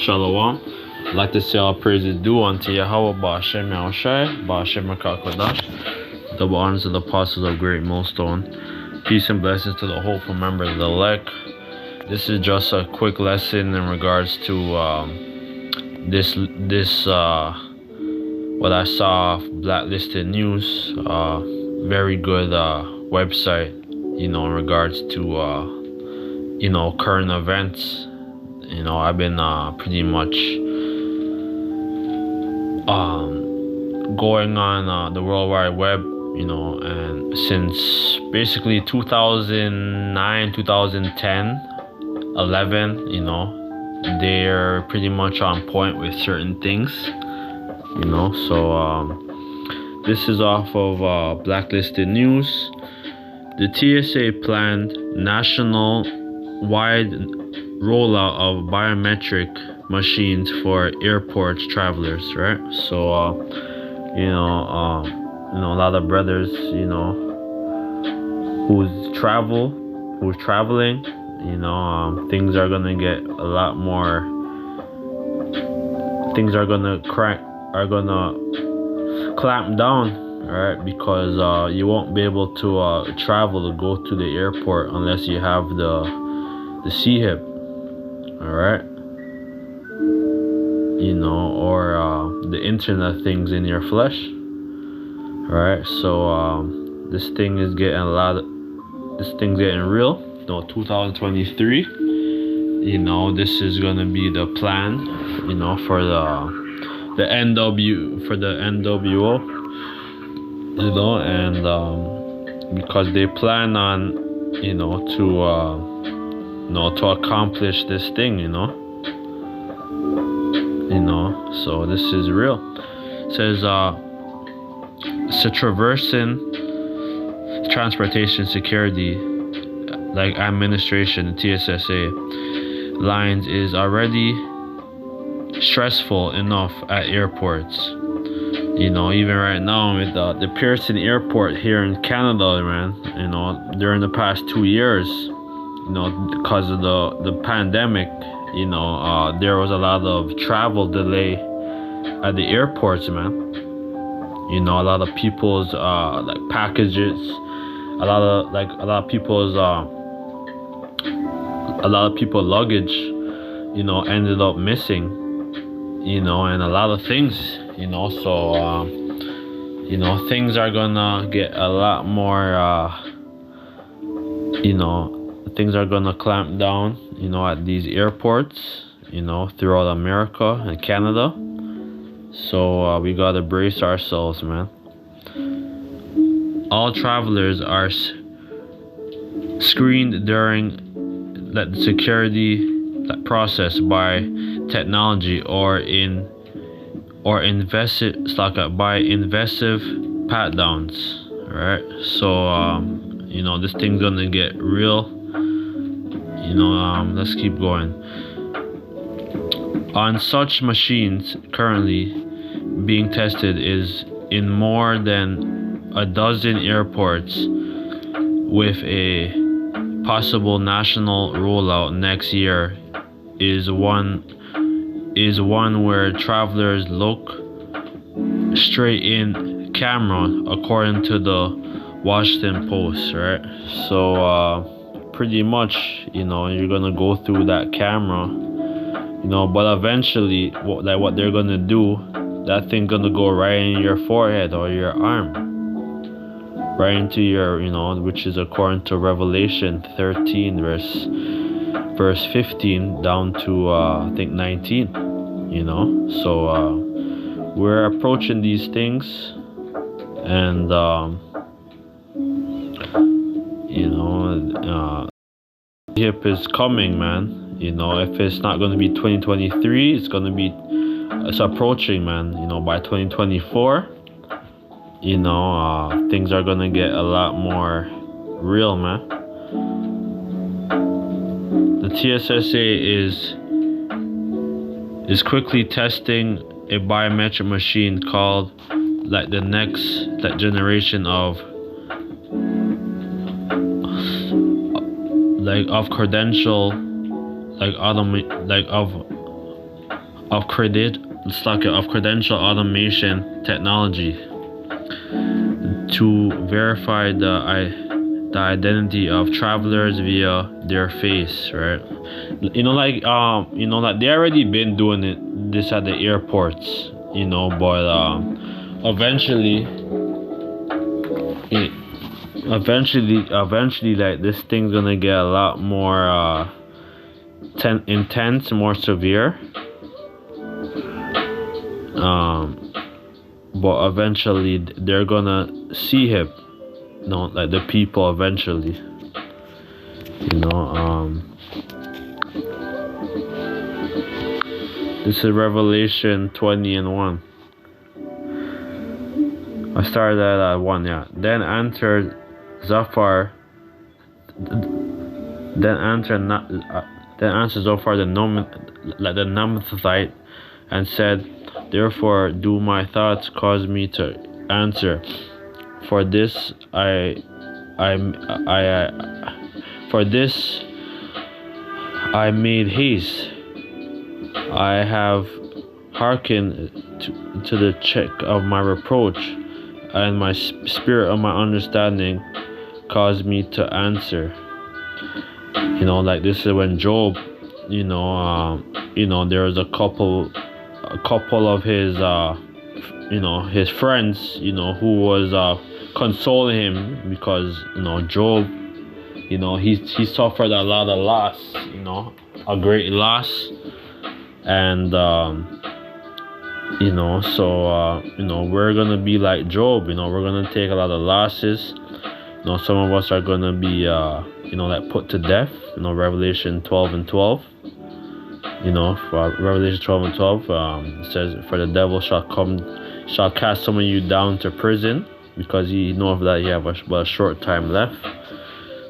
Shalom. I'd like to say all praises due unto Yahweh Ba'ashem Yahushai, Ba'ashem HaKadosh. Double honors to the apostles of Great Millstone. Peace and blessings to the hopeful members of the elect. This is just a quick lesson in regards to this what I saw Blacklisted News. Very good website, in regards to current events. I've been pretty much going on the World Wide Web, and since basically 2009, 2010, 11, they're pretty much on point with certain things, so this is off of Blacklisted News. The TSA planned national-wide rollout of biometric machines for airport travelers, right? So, a lot of brothers, who's traveling, things are gonna get a lot more. Things are gonna clamp down, right? Because you won't be able to travel to go to the airport unless you have the CHIP. All right, or the Internet things in your flesh. All right, so this thing is getting this thing's getting real. 2023. This is gonna be the plan. For the NWO. And because they plan on, to accomplish this thing, so this is real. It says traversing transportation security administration, TSSA lines is already stressful enough at airports. Even right now with the Pearson Airport here in Canada, man, during the past 2 years, because of the pandemic, there was a lot of travel delay at the airports, man. A lot of people's packages, a lot of people's luggage, ended up missing, and a lot of things, so things are gonna get a lot more, things are gonna clamp down, at these airports, throughout America and Canada. So we gotta brace ourselves, man. All travelers are screened during that security process by technology or invasive pat downs. Right? So this thing's gonna get real. Let's keep going. On such machines currently being tested is in more than a dozen airports, with a possible national rollout next year is one where travelers look straight in camera, according to the Washington Post, right? So pretty much, you're gonna go through that camera, but eventually what they're gonna do, that thing gonna go right in your forehead or your arm, right into your, which is according to Revelation 13 verse 15 down to I think 19. So we're approaching these things, and HIP is coming, man. If it's not going to be 2023, it's approaching, man. By 2024, things are gonna get a lot more real, man. The TSSA is quickly testing a biometric machine called the next generation of credential, of of credential automation technology to verify the identity of travelers via their face, right? Like they already been doing this at the airports, but eventually, like this thing's gonna get a lot more intense, more severe. But eventually they're gonna see him, like the people eventually, this is Revelation 20:1. I started at 1, yeah. Then answered Zophar the Naamathite and said, therefore do my thoughts cause me to answer, for this I made haste. I have hearkened to the check of my reproach, and my spirit of my understanding caused me to answer. Like this is when Job, there was a couple of his his friends, who was consoling him, because Job, he suffered a lot of loss, a great loss, and we're gonna be like Job, we're gonna take a lot of losses. Some of us are gonna be like put to death. Revelation 12:12. For Revelation 12:12, it says, for the devil shall cast some of you down to prison, because he knows that you have a short time left.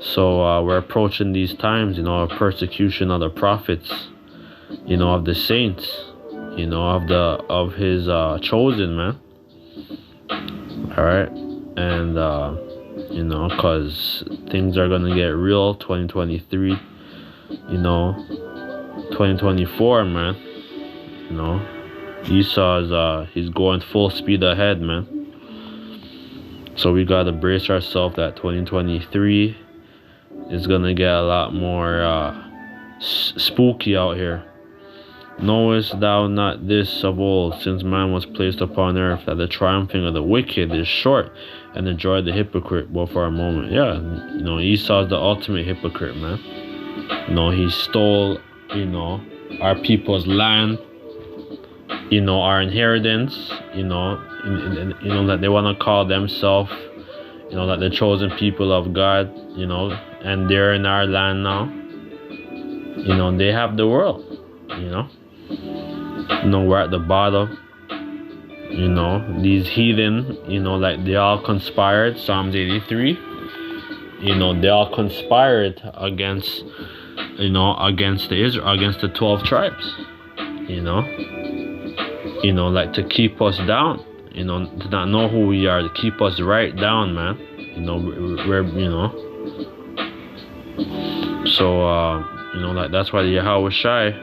So we're approaching these times, of persecution of the prophets, of the saints, of his chosen, man. All right, and because things are gonna get real. 2023, 2024, man. Esau's he's going full speed ahead, man. So we gotta brace ourselves that 2023 is gonna get a lot more spooky out here. Knowest thou not this of old, since man was placed upon earth, that the triumphing of the wicked is short, and the joy of the hypocrite but for a moment? Yeah, Esau's the ultimate hypocrite, man. He stole, our people's land, our inheritance, that they want to call themselves, that the chosen people of God, and they're in our land now. They have the world, we're at the bottom. These heathen, like they all conspired, Psalms 83, they all conspired against the 12 tribes, like to keep us down, to not know who we are, to keep us right down, man. So like that's why Yahweh Shai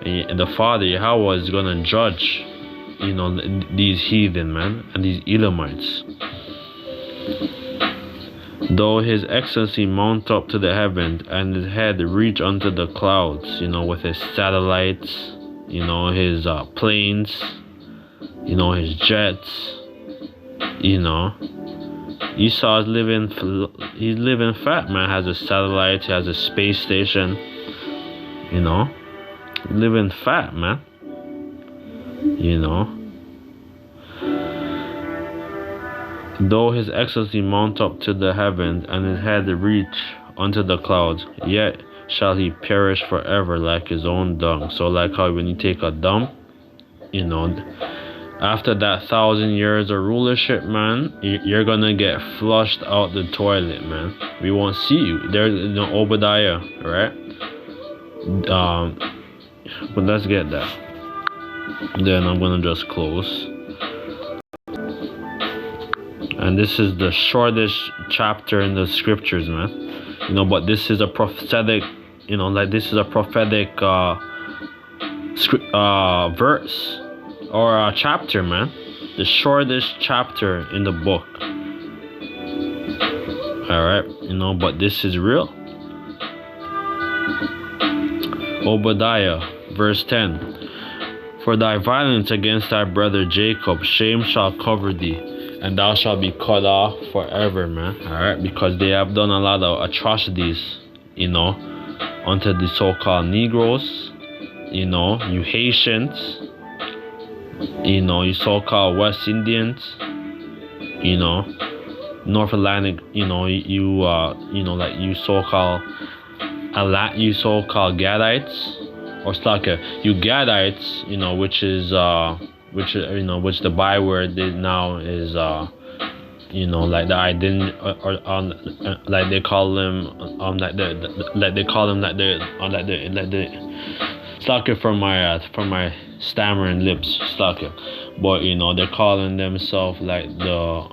and the Father Yahweh is gonna judge, these heathen, man, and these Edomites. Though his excellency mount up to the heavens, and his head reach unto the clouds, with his satellites, his planes, his jets, Esau's he's living fat, man. Has a satellite, he has a space station, living fat, man. Though his excellency mount up to the heavens, and his head reach unto the clouds, yet shall he perish forever like his own dung. So like how when you take a dump, after that 1,000 years of rulership, man, you're gonna get flushed out the toilet, man. We won't see you. There's Obadiah, right? But let's get that. Then I'm gonna just close. And this is the shortest chapter in the scriptures, man. But this is a prophetic, this is a prophetic verse or a chapter, man. The shortest chapter in the book. Alright, but this is real. Obadiah, verse 10. For thy violence against thy brother Jacob, shame shall cover thee, and thou shalt be cut off forever, man. Alright, because they have done a lot of atrocities, unto the so-called Negroes, you Haitians, you so-called West Indians, North Atlantic, like you so-called Gadites, or Slaka, you Gadites, which the byword now is, like the identity, or like they call them, Slaka from my stammering lips, Slaka, but they're calling themselves like the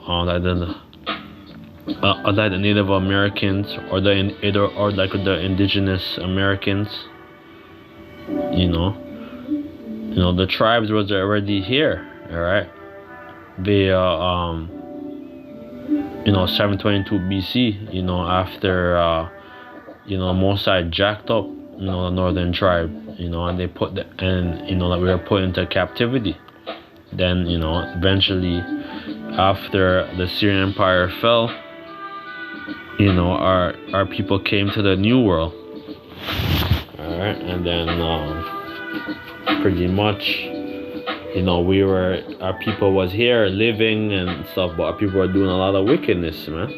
Native Americans, or the indigenous Americans. The tribes was already here, alright, via 722 BC, after Mosai jacked up the northern tribe, and they put that we were put into captivity. Then eventually, after the Syrian Empire fell, our people came to the New World. Alright, and then pretty much our people was here living and stuff, but our people were doing a lot of wickedness, man.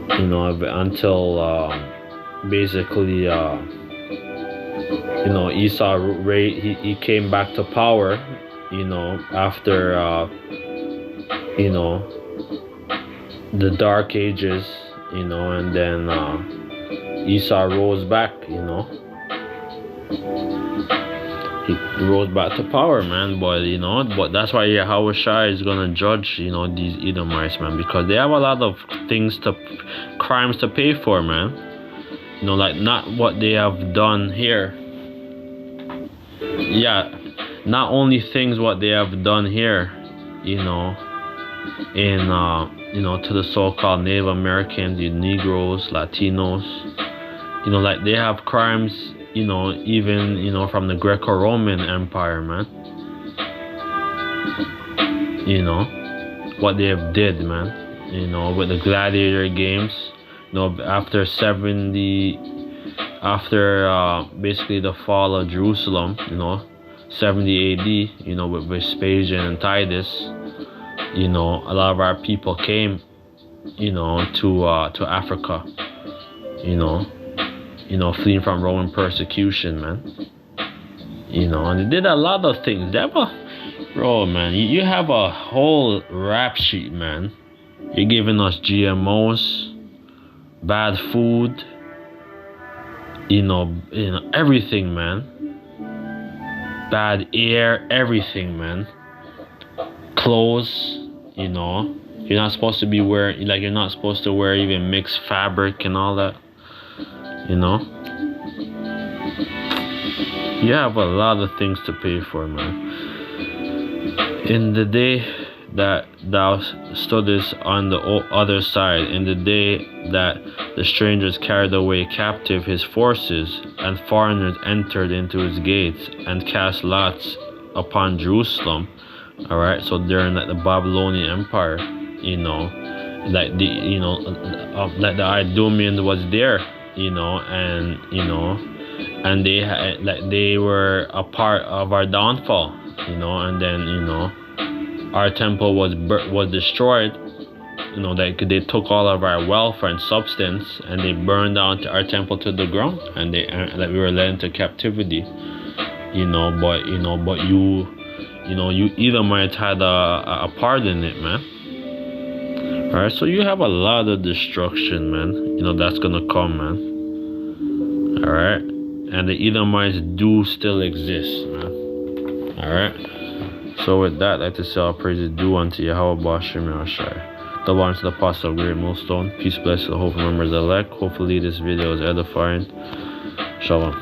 Until basically Esau he came back to power, after the Dark Ages, and then Esau rose back, he rose back to power, man. But that's why Yahushua is gonna judge, these Edomites, man, because they have a lot of crimes to pay for, man. Like not what they have done here. Yeah, not only things what they have done here, to the so-called Native Americans, the Negroes, Latinos, like they have crimes, even, from the Greco-Roman Empire, man. What they have did, man, with the gladiator games, after basically the fall of Jerusalem, 70 AD, with Vespasian and Titus, a lot of our people came, to Africa, fleeing from Roman persecution, man. And they did a lot of things. Bro, man, you have a whole rap sheet, man. You're giving us GMOs, bad food, everything, man. Bad air, everything, man. Clothes, you're not supposed to be wearing, you're not supposed to wear even mixed fabric and all that. You have a lot of things to pay for, man. In the day that thou stoodest on the other side, in the day that the strangers carried away captive his forces, and foreigners entered into his gates, and cast lots upon Jerusalem. Alright, so during the Babylonian Empire, like the Idumeans was there, and they were a part of our downfall, and then our temple was destroyed. They took all of our wealth and substance, and they burned down our temple to the ground, and we were led into captivity. But you Edomites had a part in it, man. Alright, so you have a lot of destruction, man. That's gonna come, man. Alright, and the Edomites do still exist, man. Alright, so with that, I'd like to say all praises due unto Yahweh Bashem Yahshai, the Lord to the Apostle of Great Millstone. Peace, bless to the hopeful members elect. Hopefully this video is edifying. Shalom.